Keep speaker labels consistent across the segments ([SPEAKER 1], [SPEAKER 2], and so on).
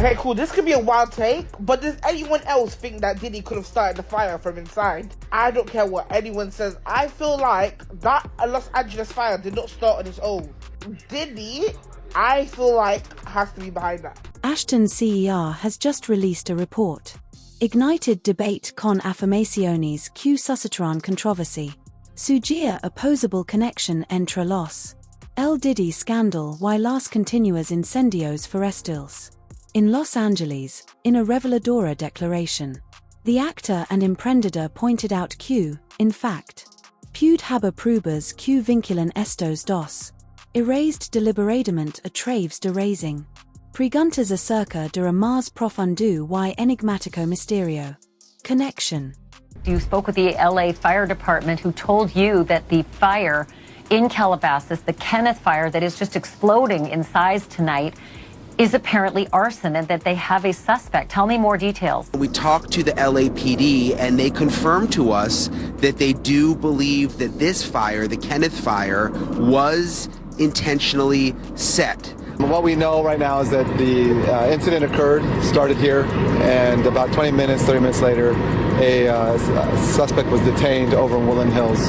[SPEAKER 1] Okay, cool. This could be a wild take, but does anyone else think that Diddy could have started the fire from inside? I don't care what anyone says. I feel like that Los Angeles fire did not start on its own. Diddy, I feel like, has to be behind that.
[SPEAKER 2] Ashton Kutcher has just released a report. Ignited debate con afirmaciones que suscitaron controversy. Sugia opposable connection entre los. El Diddy scandal y las continuas incendios forestales. In Los Angeles, in a reveladora declaration, the actor and emprendedor pointed out que, in fact, pude haber pruebas que vinculan estos dos. Erased deliberadamente a traves de raising. Preguntas acerca de más profundo y enigmático misterio. Connection.
[SPEAKER 3] You spoke with the LA Fire Department, who told you that the fire in Calabasas, the Kenneth fire that is just exploding in size tonight, is apparently arson and that they have a suspect. Tell me more details.
[SPEAKER 4] We talked to the LAPD and they confirmed to us that they do believe that this fire, the Kenneth fire, was intentionally set.
[SPEAKER 5] What we know right now is that the incident started here, and about 30 minutes later, a suspect was detained over in Woodland Hills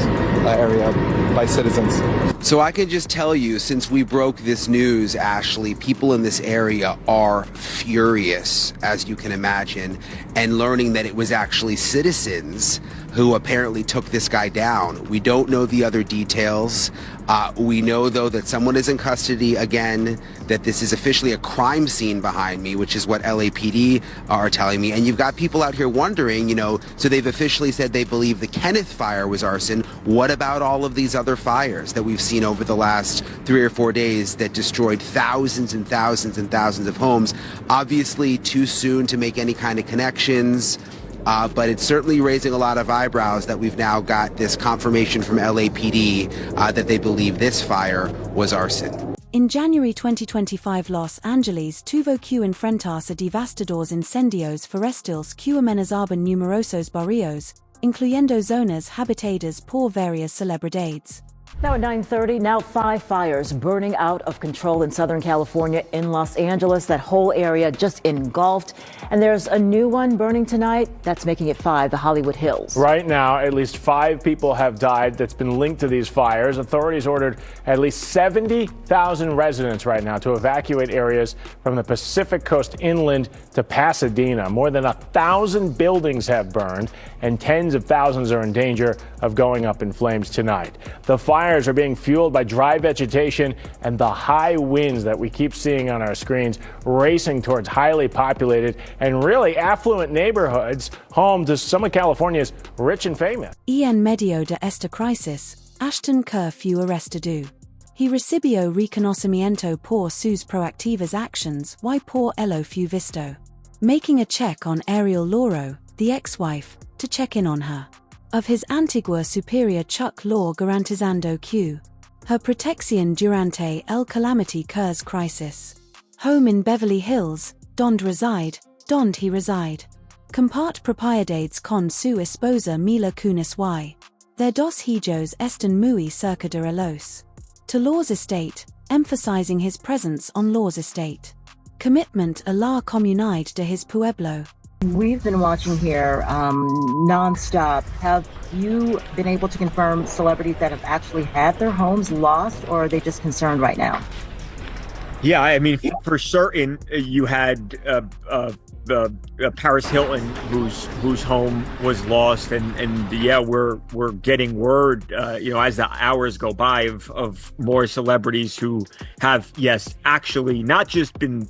[SPEAKER 5] area by citizens.
[SPEAKER 4] So I can just tell you, since we broke this news, Ashley, people in this area are furious, as you can imagine, and learning that it was actually citizens who apparently took this guy down. We don't know the other details. We know, though, that someone is in custody again, that this is officially a crime scene behind me, which is what LAPD are telling me. And you've got people out here wondering, so they've officially said they believe the Kenneth fire was arson. What about all of these other fires that we've seen over the last 3 or 4 days that destroyed thousands and thousands and thousands of homes? Obviously, too soon to make any kind of connections. But it's certainly raising a lot of eyebrows that we've now got this confirmation from LAPD that they believe this fire was arson.
[SPEAKER 2] In January 2025, Los Angeles tuvo que enfrentarse a devastados incendios forestales que amenazaban numerosos barrios, incluyendo zonas habitadas por varias celebridades.
[SPEAKER 6] Now at 9:30, now 5 fires burning out of control in Southern California. In Los Angeles, that whole area just engulfed. And there's a new one burning tonight. That's making it 5, the Hollywood Hills.
[SPEAKER 7] Right now, at least 5 people have died that's been linked to these fires. Authorities ordered at least 70,000 residents right now to evacuate areas from the Pacific Coast inland to Pasadena. More than 1,000 buildings have burned, and tens of thousands are in danger of going up in flames tonight. The fires are being fueled by dry vegetation and the high winds that we keep seeing on our screens, racing towards highly populated and really affluent neighborhoods, home to some of California's rich and famous.
[SPEAKER 2] En medio de esta crisis, Ashton Kutcher fue arrestado. He recibió reconocimiento por sus proactivas actions y por ello fue visto. Making a check on Ariel Lauro, the ex-wife, to check in on her. Of his antigua superior Chuck Law garantizando que her protección durante el calamity curs crisis. Home in Beverly Hills, donde he reside. Compart propiedades con su esposa Mila Kunis y. Their dos hijos están muy cerca de ellos. To Law's estate, emphasizing his presence on Law's estate. Commitment a la comunidad de his pueblo.
[SPEAKER 6] We've been watching here nonstop. Have you been able to confirm celebrities that have actually had their homes lost, or are they just concerned right now?
[SPEAKER 8] Yeah, I mean, for certain, you had Paris Hilton, whose home was lost, and yeah, we're getting word, as the hours go by, of more celebrities who have, yes, actually not just been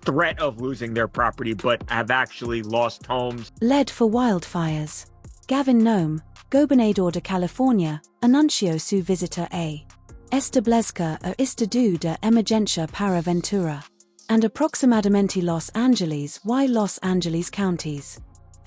[SPEAKER 8] threat of losing their property, but have actually lost homes.
[SPEAKER 2] Led for wildfires. Gavin Nome, gobernador de California, anunció su visita a establezca a estado de emergencia para Ventura and aproximadamente Los Angeles y Los Angeles counties.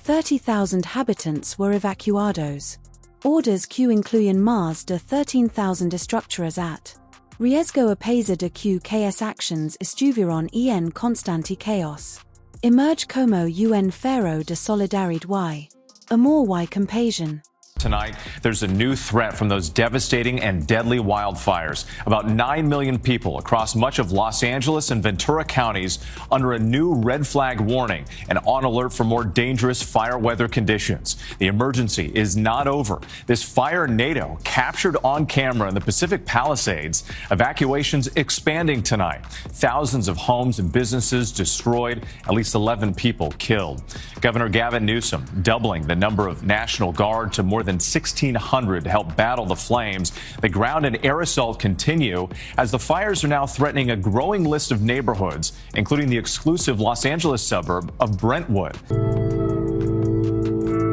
[SPEAKER 2] 30,000 habitants were evacuados. Orders que incluyen más de 13,000 estructuras at riesgo a pesar de que actions estuvieron en constante chaos. Emerge como un faro de solidaridad y amor y compasión.
[SPEAKER 9] Tonight, there's a new threat from those devastating and deadly wildfires. About 9 million people across much of Los Angeles and Ventura counties under a new red flag warning and on alert for more dangerous fire weather conditions. The emergency is not over. This fire NATO captured on camera in the Pacific Palisades. Evacuations expanding tonight. Thousands of homes and businesses destroyed, at least 11 people killed. Governor Gavin Newsom doubling the number of National Guard to more than 1,600 to help battle the flames. The ground and air assault continue as the fires are now threatening a growing list of neighborhoods, including the exclusive Los Angeles suburb of Brentwood.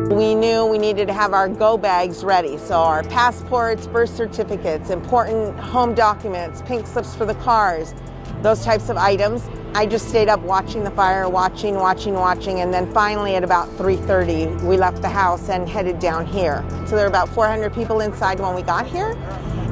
[SPEAKER 10] We knew we needed to have our go bags ready, so our passports, birth certificates, important home documents, pink slips for the cars, those types of items. I just stayed up watching the fire, watching, and then finally at about 3:30, we left the house and headed down here. So there were about 400 people inside when we got here,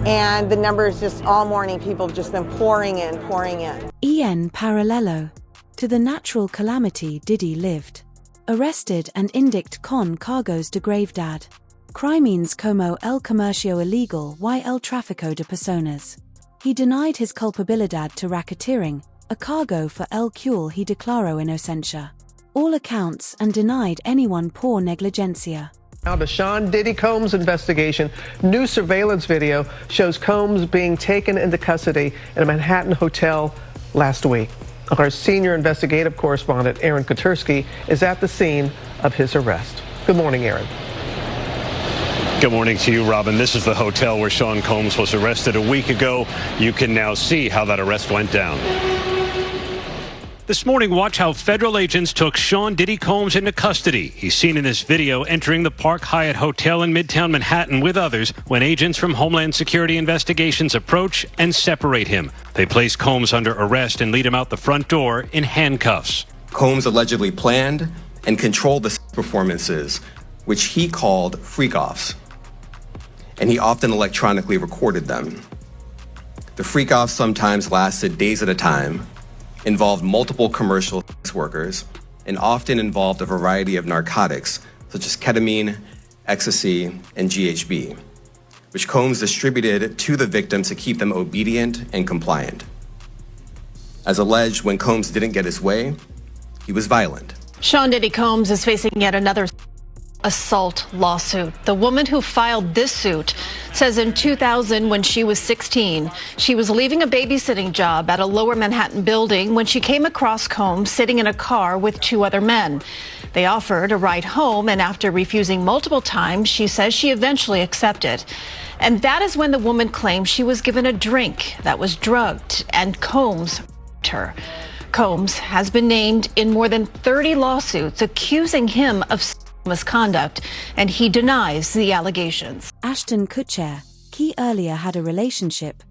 [SPEAKER 10] and the numbers just all morning, people have just been pouring in.
[SPEAKER 2] En parallelo to the natural calamity Diddy lived. Arrested and indict con cargos de gravedad. Crimines como el comercio ilegal y el tráfico de personas. He denied his culpabilidad to racketeering, a cargo for el cual he declaró inocencia. All accounts and denied anyone por negligencia.
[SPEAKER 11] Now to Sean Diddy Combs' investigation. New surveillance video shows Combs being taken into custody in a Manhattan hotel last week. Our senior investigative correspondent, Aaron Kotursky, is at the scene of his arrest. Good morning, Aaron.
[SPEAKER 12] Good morning to you, Robin. This is the hotel where Sean Combs was arrested a week ago. You can now see how that arrest went down. This morning, watch how federal agents took Sean Diddy Combs into custody. He's seen in this video entering the Park Hyatt Hotel in Midtown Manhattan with others when agents from Homeland Security Investigations approach and separate him. They place Combs under arrest and lead him out the front door in handcuffs.
[SPEAKER 13] Combs allegedly planned and controlled the performances, which he called freak-offs, and he often electronically recorded them. The freak-offs sometimes lasted days at a time, involved multiple commercial sex workers, and often involved a variety of narcotics such as ketamine, ecstasy, and GHB, which Combs distributed to the victims to keep them obedient and compliant. As alleged, when Combs didn't get his way, he was violent.
[SPEAKER 14] Sean Diddy Combs is facing yet another assault lawsuit. The woman who filed this suit says in 2000, when she was 16, she was leaving a babysitting job at a lower Manhattan building when she came across Combs sitting in a car with two other men. They offered a ride home, and after refusing multiple times, she says she eventually accepted. And that is when the woman claims she was given a drink that was drugged, and Combs raped her. Combs has been named in more than 30 lawsuits accusing him of misconduct, and he denies the allegations.
[SPEAKER 2] Ashton Kutcher, he earlier had a relationship.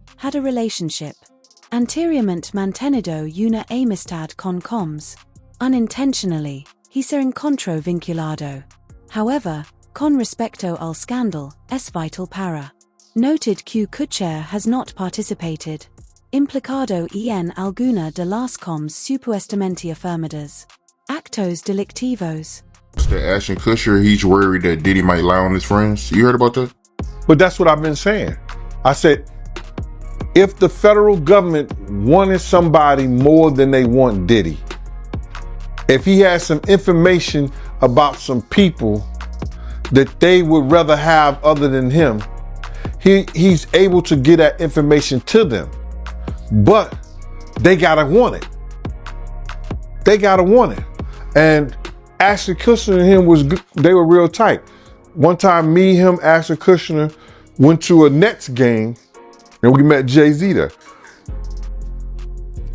[SPEAKER 2] Anteriormente mantenido una amistad con Combs. Unintentionally, he se encontró vinculado. However, con respecto al scandal, es vital para. Noted que Kutcher has not participated. Implicado en alguna de las Combs supuestamente afirmadas. Actos delictivos.
[SPEAKER 15] That Ashton Kutcher, he's worried that Diddy might lie on his friends. You heard about that?
[SPEAKER 16] But that's what I've been saying. I said, if the federal government wanted somebody more than they want Diddy, if he has some information about some people that they would rather have other than him, he's able to get that information to them. But they gotta want it. And Ashton Kutcher and him they were real tight. One time, me, him, Ashton Kutcher went to a Nets game and we met Jay-Z there.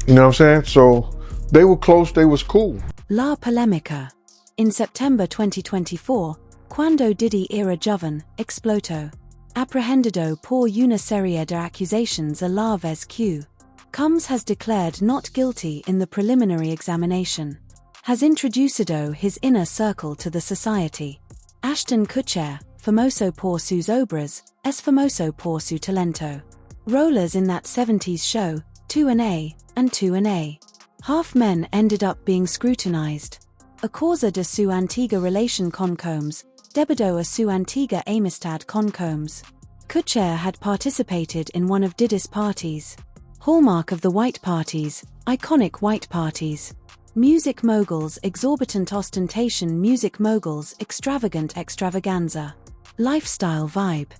[SPEAKER 16] You know what I'm saying? So they were close, they was cool.
[SPEAKER 2] La Polemica. In September 2024, cuando Diddy era joven, explotó. Aprehendido por una serie de accusations a la vez que Combs has declared not guilty in the preliminary examination. Has introducido his inner circle to the society. Ashton Kutcher, famoso por sus obras, es famoso por su talento. Rollers in that 70s show, 2&A, and 2&A. Half men ended up being scrutinized. A causa de su antigua relation con Combs, Debido a su antiga amistad con Combs. Kutcher had participated in one of Diddy's parties. Hallmark of the white parties, iconic white parties. Music moguls, exorbitant ostentation, music moguls, extravagant extravaganza. Lifestyle vibe.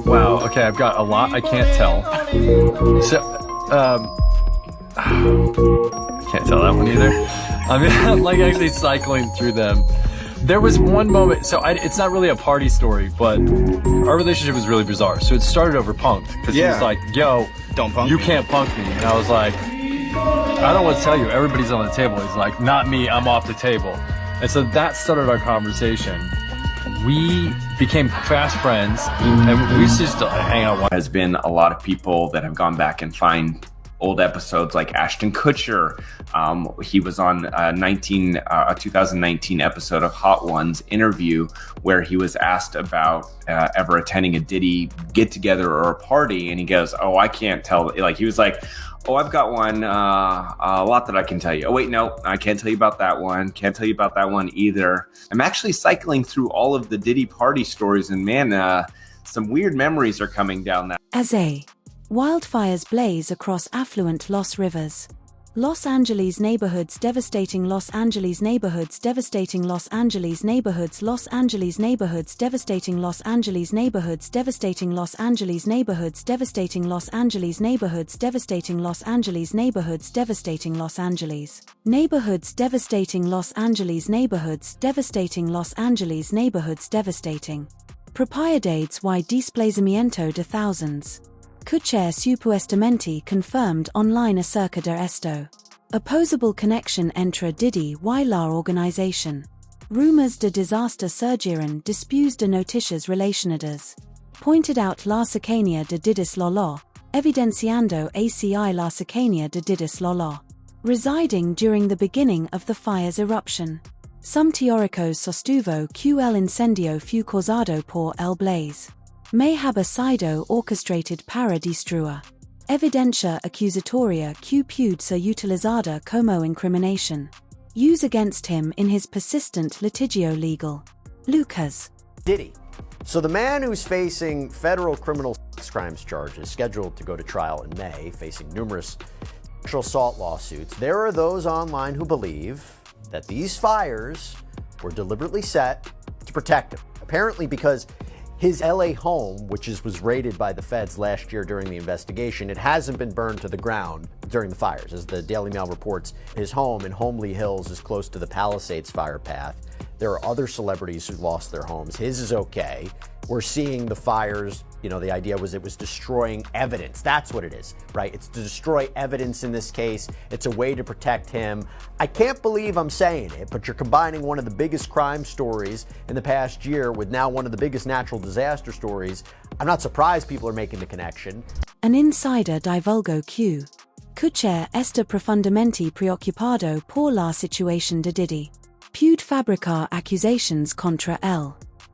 [SPEAKER 17] Wow, okay, I've got a lot I can't tell. So, I can't tell that one either. I'm like actually cycling through them. There was one moment, so it's not really a party story, but our relationship was really bizarre. So it started over punk, because he was like, yo,
[SPEAKER 18] don't punk
[SPEAKER 17] you
[SPEAKER 18] me.
[SPEAKER 17] can't punk me. And I was like, I don't know what to tell you, everybody's on the table. He's like, not me, I'm off the table. And so that started our conversation. We became fast friends, and we used to just hang out.
[SPEAKER 19] There's been a lot of people that have gone back and find old episodes like Ashton Kutcher. He was on a 2019 episode of Hot Ones interview where he was asked about ever attending a Diddy get-together or a party, and he goes, oh, I can't tell. Like, he was like, oh, I've got one, a lot that I can tell you. Oh, wait, no, I can't tell you about that one. Can't tell you about that one either. I'm actually cycling through all of the Diddy party stories, and man, some weird memories are coming down that.
[SPEAKER 2] Wildfires blaze across affluent Los Rivers. Los Angeles neighborhoods devastating Los Angeles neighborhoods devastating Los Angeles neighborhoods Los Angeles neighborhoods devastating Los Angeles neighborhoods devastating Los Angeles neighborhoods devastating Los Angeles neighborhoods devastating Los Angeles neighborhoods devastating Los Angeles neighborhoods devastating Los Angeles neighborhoods devastating Los Angeles neighborhoods devastating. Propiedades y desplazamiento de thousands. Kutcher supuestamente confirmed online acerca de esto. Opposable connection entre Diddy y la organización. Rumors de disaster surgieron después de noticias relacionadas. Pointed out la cercanía de Diddy's Lolo, evidenciando ACI la cercanía de Diddy's Lolo. Residing during the beginning of the fire's eruption. Some teóricos sostuvo que el incendio fue causado por el blaze. May have sido orchestrated para destruir. Evidencia accusatoria que puede ser utilizada como incriminación. Use against him in his persistent litigio legal. Lucas.
[SPEAKER 20] Diddy. So the man who's facing federal criminal crimes charges, scheduled to go to trial in May, facing numerous sexual assault lawsuits, there are those online who believe that these fires were deliberately set to protect him. Apparently because his LA home, which was raided by the feds last year during the investigation, it hasn't been burned to the ground during the fires. As the Daily Mail reports, his home in Homely Hills is close to the Palisades fire path. There are other celebrities who lost their homes. His is okay. We're seeing the fires, the idea was it was destroying evidence. That's what it is, right? It's to destroy evidence in this case. It's a way to protect him. I can't believe I'm saying it, but you're combining one of the biggest crime stories in the past year with now one of the biggest natural disaster stories. I'm not surprised people are making the connection.
[SPEAKER 2] An insider divulgó que Kutcher está profundamente preocupado por la situación de Diddy. Puede fabricar acusaciones contra él.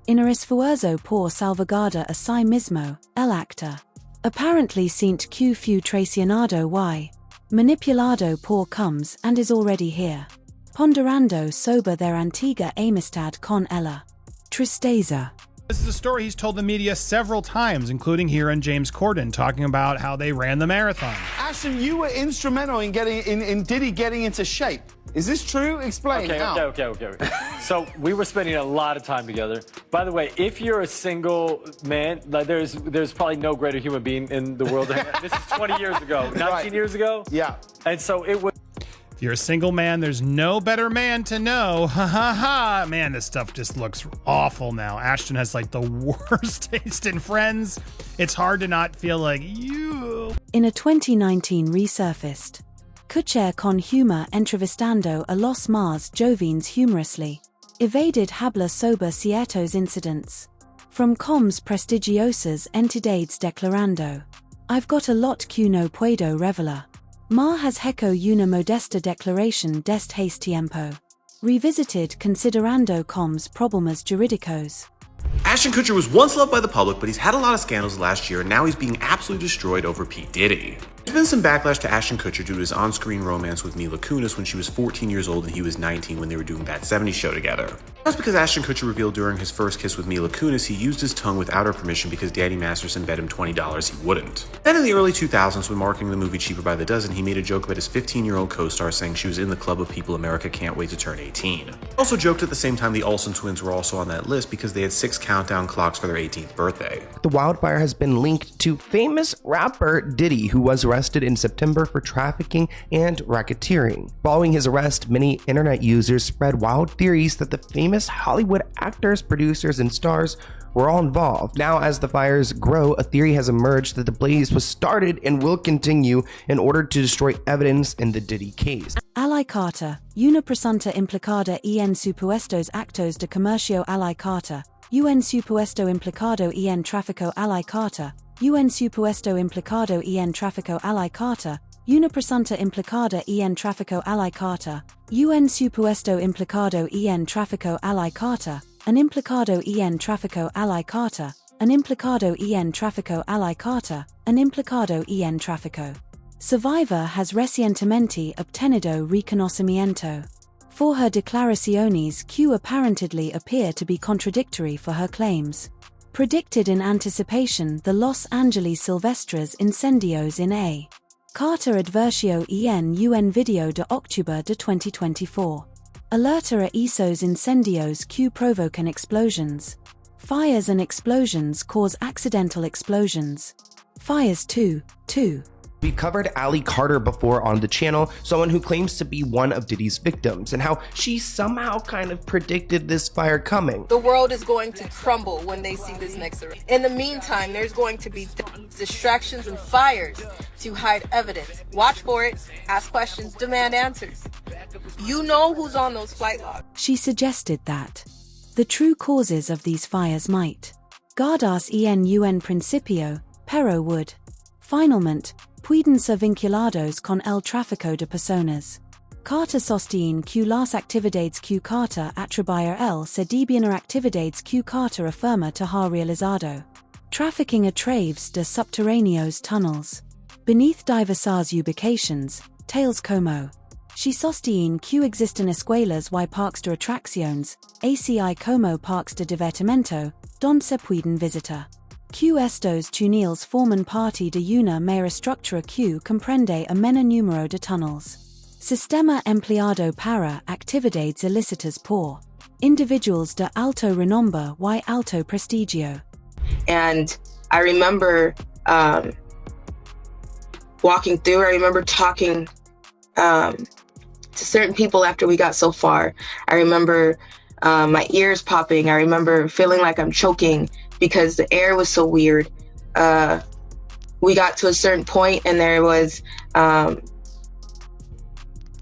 [SPEAKER 2] En el esfuerzo por salvaguardar a sí mismo, el actor. Apparently siente que fue traicionado y manipulado por Combs and is already here. Ponderando sobre their antigua amistad con ella. Tristeza.
[SPEAKER 21] This is a story he's told the media several times, including here on James Corden, talking about how they ran the marathon.
[SPEAKER 18] Ashton, you were instrumental in Diddy getting into shape. Is this true? Explain.
[SPEAKER 17] Okay. So we were spending a lot of time together. By the way, if you're a single man, like there's probably no greater human being in the world. This is 20 years ago, 19 years ago.
[SPEAKER 18] Yeah.
[SPEAKER 17] And so it was.
[SPEAKER 21] If you're a single man, there's no better man to know. Ha ha ha. Man, this stuff just looks awful now. Ashton has like the worst taste in Friends. It's hard to not feel like you.
[SPEAKER 2] In a 2019 resurfaced. Kutcher con humor entrevistando a los más jóvenes humorously. Evaded habla sobre ciertos incidents. From Combs prestigiosas entidades declarando. I've got a lot que no puedo revelar. Ma has hecho una modesta declaración desde hace tiempo. Revisited considerando Combs problemas jurídicos.
[SPEAKER 22] Ashton Kutcher was once loved by the public, but he's had a lot of scandals last year, and now he's being absolutely destroyed over P. Diddy.
[SPEAKER 1] There's been some backlash to Ashton Kutcher due to his on-screen romance with Mila Kunis when she was 14 years old and he was 19 when they were doing that 70s show together. That's because Ashton Kutcher revealed during his first kiss with Mila Kunis he used his tongue without her permission because Danny Masterson bet him $20 he wouldn't. Then in the early 2000s, when marketing the movie Cheaper by the Dozen, he made a joke about his 15-year-old co-star saying she was in the club of people America can't wait to turn 18. He also joked at the same time the Olsen twins were also on that list because they had 6 countdown clocks for their 18th birthday.
[SPEAKER 22] The wildfire has been linked to famous rapper Diddy, who was arrested in September for trafficking and racketeering. Following his arrest, many internet users spread wild theories that the famous Hollywood actors, producers, and stars were all involved. Now, as the fires grow, a theory has emerged that the blaze was started and will continue in order to destroy evidence in the Diddy case.
[SPEAKER 2] Ally Carter, una presunta implicada en supuestos actos de comercio Ally Carter, un supuesto implicado en tráfico Ally Carter, un supuesto implicado en tráfico Ally Carter, una presunta implicada en tráfico Ally Carter, un supuesto implicado en tráfico Ally Carter, an implicado en tráfico Ally Carter, an implicado en tráfico Ally Carter, an implicado en tráfico. Survivor has recientemente obtenido reconocimiento for her declaraciones que apparently appear to be contradictory for her claims. Predicted in anticipation the Los Angeles Silvestres incendios en a. Carter advertio en un video de octubre de 2024. Alerta a esos incendios que provocan explosions. Fires and explosions cause accidental explosions. Fires 2.
[SPEAKER 22] We covered Ally Carter before on the channel, someone who claims to be one of Diddy's victims, and how she somehow kind of predicted this fire coming.
[SPEAKER 23] The world is going to crumble when they see this next arrest. In the meantime, there's going to be distractions and fires to hide evidence. Watch for it, ask questions, demand answers. You know who's on those flight logs.
[SPEAKER 2] She suggested that the true causes of these fires might guardarse en un principio, pero would finalmente pueden ser vinculados con el tráfico de personas. Carter sostiene que las actividades que Carter atribuye el se debian actividades que Carter afirma to ha realizado. Trafficking a través de subterráneos tunnels. Beneath diversas ubications, tales como. She sostiene que existen escuelas y parques de atracciones, así como parques de divertimento, donde se pueden visitar. Que estos túneles forman parte de una mayor estructura que comprende a menor número de tunnels. Sistema empleado para actividades ilícitas por individuals de alto renombre y alto prestigio.
[SPEAKER 23] And I remember walking through, I remember talking to certain people after we got so far. I remember my ears popping. I remember feeling like I'm choking because the air was so weird. We got to a certain point and there was,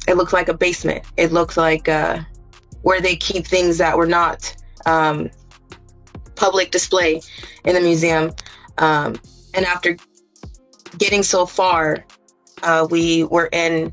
[SPEAKER 23] it looked like a basement. It looked like where they keep things that were not public display in the museum. And after getting so far, we were in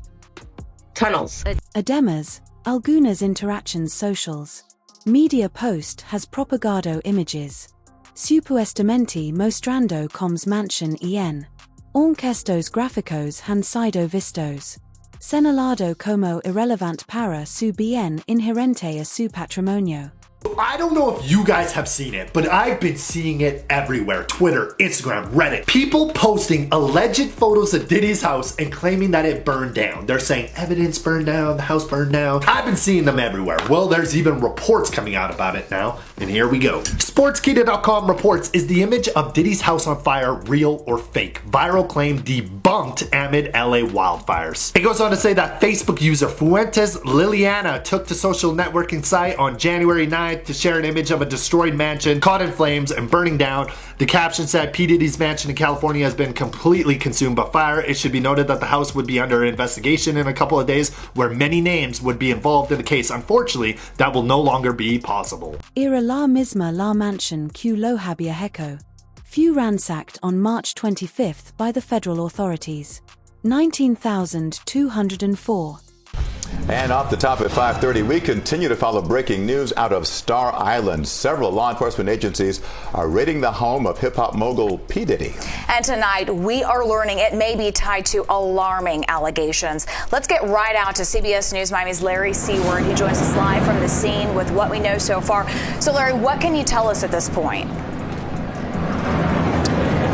[SPEAKER 23] tunnels.
[SPEAKER 2] Además, algunas interactions socials. Media post has propagado images. Supuestamente mostrando coms mansion en. Estos gráficos han sido vistos. Señalado como irrelevant para su bien inherente a su patrimonio.
[SPEAKER 24] I don't know if you guys have seen it, but I've been seeing it everywhere. Twitter, Instagram, Reddit. People posting alleged photos of Diddy's house and claiming that it burned down. They're saying evidence burned down, the house burned down. I've been seeing them everywhere. Well, there's even reports coming out about it now, and here we go. Sportskeeda.com reports, is the image of Diddy's house on fire real or fake? Viral claim debunked amid LA wildfires. It goes on to say that Facebook user Fuentes Liliana took to social networking site on January 9th to share an image of a destroyed mansion caught in flames and burning down. The caption said, P. Diddy's mansion in California has been completely consumed by fire. It should be noted that the house would be under investigation in a couple of days, where many names would be involved in the case. Unfortunately, that will no longer be possible.
[SPEAKER 2] Era la misma la mansion que lo había hecho. Few ransacked on March 25th by the federal authorities. 19,204.
[SPEAKER 3] And off the top at 5:30, we continue to follow breaking news out of Star Island. Several law enforcement agencies are raiding the home of hip-hop mogul P. Diddy.
[SPEAKER 4] And tonight, we are learning it may be tied to alarming allegations. Let's get right out to CBS News Miami's Larry Seward. He joins us live from the scene with what we know so far. So, Larry, what can you tell us at this point?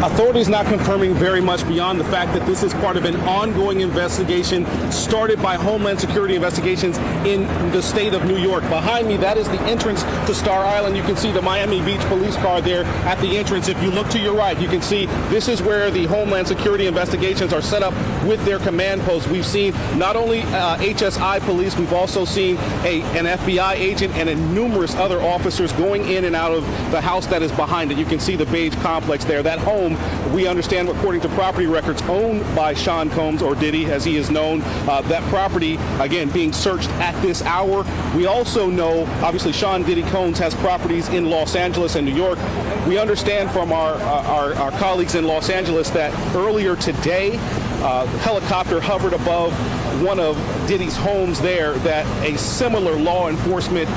[SPEAKER 5] Authorities not confirming very much beyond the fact that this is part of an ongoing investigation started by Homeland Security investigations in the state of New York. Behind me, that is the entrance to Star Island. You can see the Miami Beach police car there at the entrance. If you look to your right, you can see this is where the Homeland Security investigations are set up with their command post. We've seen not only HSI police, we've also seen an FBI agent and numerous other officers going in and out of the house that is behind it. You can see the beige complex there. That home, we understand, according to property records, owned by Sean Combs, or Diddy as he is known. That property, again, being searched at this hour. We also know, obviously, Sean Diddy Combs has properties in Los Angeles and New York. We understand from our colleagues in Los Angeles that earlier today, helicopter hovered above one of Diddy's homes there, that a similar law enforcement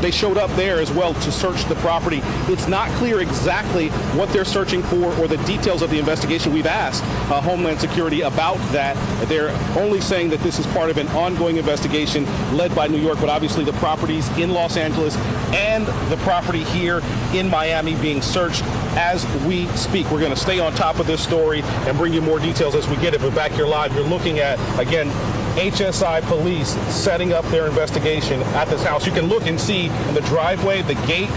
[SPEAKER 5] they showed up there as well to search the property. It's not clear exactly what they're searching for or the details of the investigation. We've asked Homeland Security about that. They're only saying that this is part of an ongoing investigation led by New York, but obviously the properties in Los Angeles and the property here in Miami being searched as we speak. We're going to stay on top of this story and bring you more details as we get it. But back here live, you're looking at, again, HSI police setting up their investigation at this house. You can look and see in the driveway, the gate,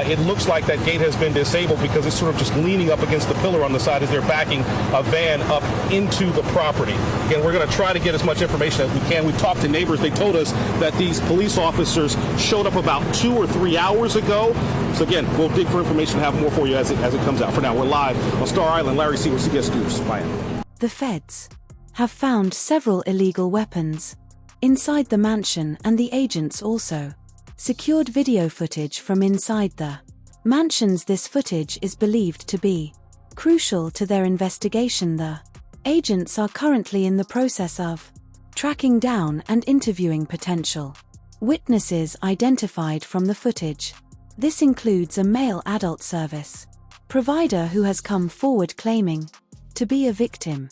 [SPEAKER 5] it looks like that gate has been disabled because it's sort of just leaning up against the pillar on the side as they're backing a van up into the property. Again, we're going to try to get as much information as we can. We talked to neighbors. They told us that these police officers showed up about 2 or 3 hours ago. So again, we'll dig for information and have more for you as it comes out. For now, we're live on Star Island. Larry Seward, CBS News, Miami.
[SPEAKER 2] The feds have found several illegal weapons inside the mansion, and the agents also secured video footage from inside the mansions. This footage is believed to be crucial to their investigation. The agents are currently in the process of tracking down and interviewing potential witnesses identified from the footage. This includes a male adult service provider who has come forward claiming to be a victim.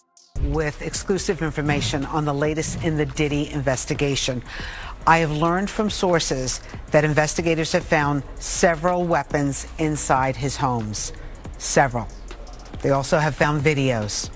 [SPEAKER 7] With exclusive information on the latest in the Diddy investigation, I have learned from sources that investigators have found several weapons inside his homes. Several. They also have found videos.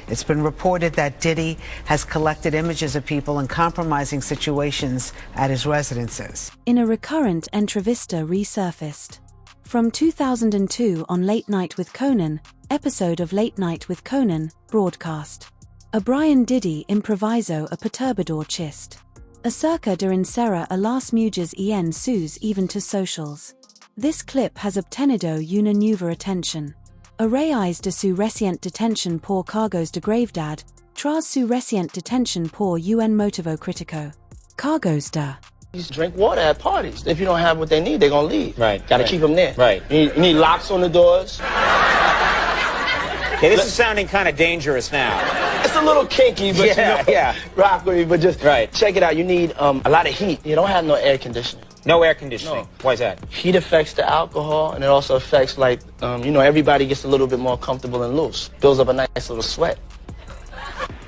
[SPEAKER 7] It's been reported that Diddy has collected images of people in compromising situations at his residences.
[SPEAKER 2] In a recurrent entrevista resurfaced from 2002 on Late Night with Conan, episode of Late Night with Conan, broadcast. A Brian Diddy improviso a perturbador chist. A circa de insera a las mujas en sus even to socials. This clip has obtenido una nueva attention. A raíz de su reciente detention por cargos de gravedad, tras su reciente detention por un motivo crítico. Cargos de.
[SPEAKER 25] You drink water at parties. If you don't have what they need, they're gonna leave.
[SPEAKER 26] Right.
[SPEAKER 25] Gotta keep them there.
[SPEAKER 26] Right.
[SPEAKER 25] You need locks on the doors.
[SPEAKER 26] Okay, this is sounding kind of dangerous now.
[SPEAKER 25] It's a little kinky, but
[SPEAKER 26] yeah.
[SPEAKER 25] Rock with me, but just check it out. You need a lot of heat. You don't have no air conditioning.
[SPEAKER 26] No air conditioning. No. Why is that?
[SPEAKER 25] Heat affects the alcohol, and it also affects, like, everybody gets a little bit more comfortable and loose. Builds up a nice little sweat.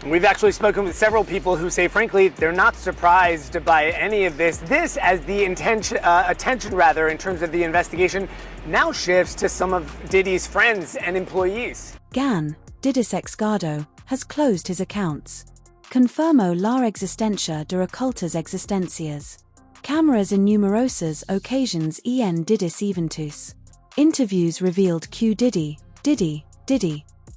[SPEAKER 27] We've actually spoken with several people who say, frankly, they're not surprised by any of this. This, as the attention in terms of the investigation, now shifts to some of Diddy's friends and employees.
[SPEAKER 2] Gan, Diddy's ex-gado, has closed his accounts. Confirmo la existencia de ocultas existencias. Cameras in numerosas occasions en Diddy's eventus. Interviews revealed Q Diddy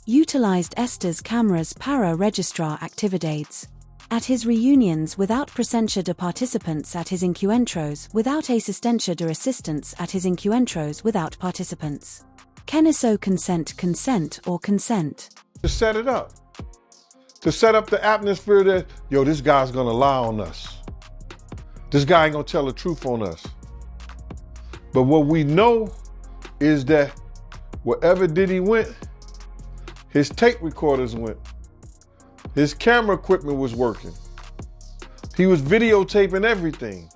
[SPEAKER 2] utilized estas cameras para registrar actividades at his reunions without presencia de participants at his encuentros, without asistencia de assistants at his encuentros without participants. Keniso consent or consent.
[SPEAKER 16] To set it up. To set up the atmosphere that, this guy's gonna lie on us. This guy ain't gonna tell the truth on us. But what we know is that wherever Diddy went, his tape recorders went. His camera equipment was working. He was videotaping everything.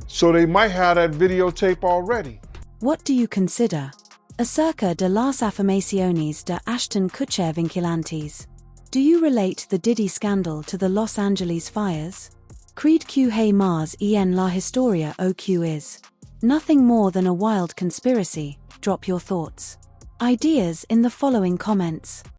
[SPEAKER 16] So they might have that videotape already.
[SPEAKER 2] What do you consider acerca de las afirmaciones de Ashton Kutcher vinculantes? Do you relate the Diddy scandal to the Los Angeles fires? Creed que más en la historia o que is nothing more than a wild conspiracy. Drop your thoughts. Ideas in the following comments.